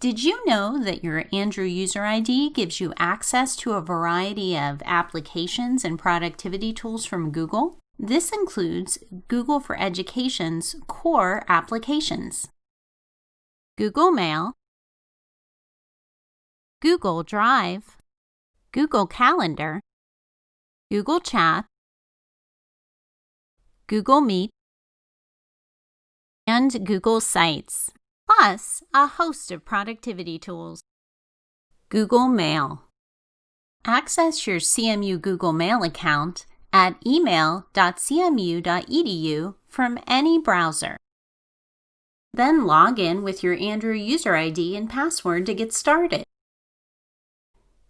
Did you know that your Andrew user ID gives you access to a variety of applications and productivity tools from Google? This includes Google for Education's core applications: Google Mail, Google Drive, Google Calendar, Google Chat, Google Meet, and Google Sites, plus a host of productivity tools. Google Mail. Access your CMU Google Mail account at email.cmu.edu from any browser. Then log in with your Andrew user ID and password to get started.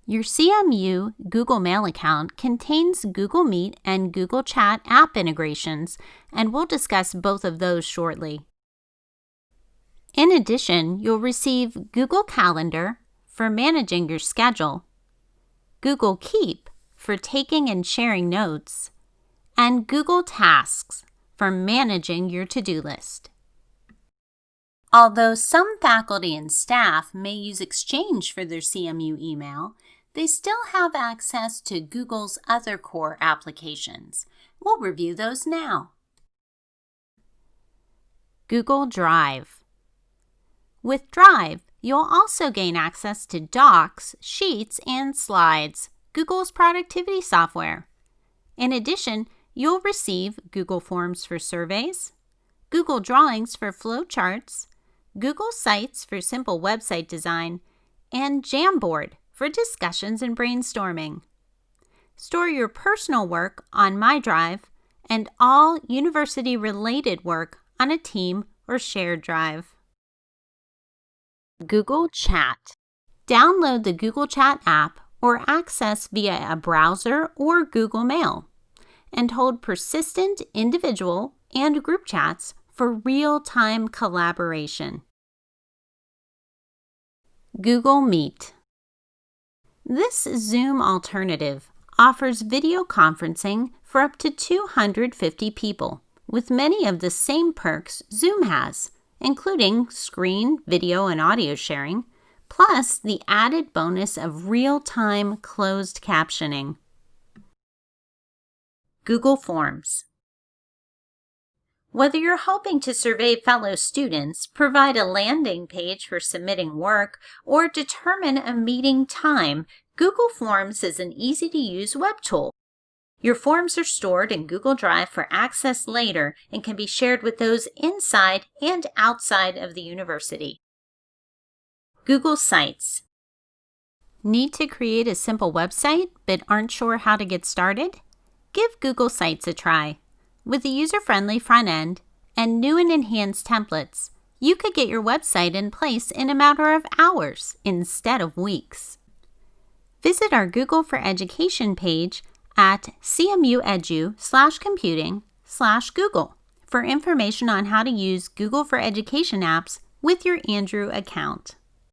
Your CMU Google Mail account contains Google Meet and Google Chat app integrations, and we'll discuss both of those shortly. In addition, you'll receive Google Calendar for managing your schedule, Google Keep for taking and sharing notes, and Google Tasks for managing your to-do list. Although some faculty and staff may use Exchange for their CMU email, they still have access to Google's other core applications. We'll review those now. Google Drive. With Drive, you'll also gain access to Docs, Sheets, and Slides, Google's productivity software. In addition, you'll receive Google Forms for surveys, Google Drawings for flowcharts, Google Sites for simple website design, and Jamboard for discussions and brainstorming. Store your personal work on My Drive and all university-related work on a team or shared drive. Google Chat. Download the Google Chat app or access via a browser or Google Mail, and hold persistent individual and group chats for real-time collaboration. Google Meet. This Zoom alternative offers video conferencing for up to 250 people, with many of the same perks Zoom has, including screen, video, and audio sharing, plus the added bonus of real-time closed captioning. Google Forms. Whether you're hoping to survey fellow students, provide a landing page for submitting work, or determine a meeting time, Google Forms is an easy-to-use web tool. Your forms are stored in Google Drive for access later and can be shared with those inside and outside of the university. Google Sites. Need to create a simple website but aren't sure how to get started? Give Google Sites a try. With a user-friendly front end and new and enhanced templates, you could get your website in place in a matter of hours instead of weeks. Visit our Google for Education page at cmu.edu/computing/Google for information on how to use Google for Education apps with your Andrew account.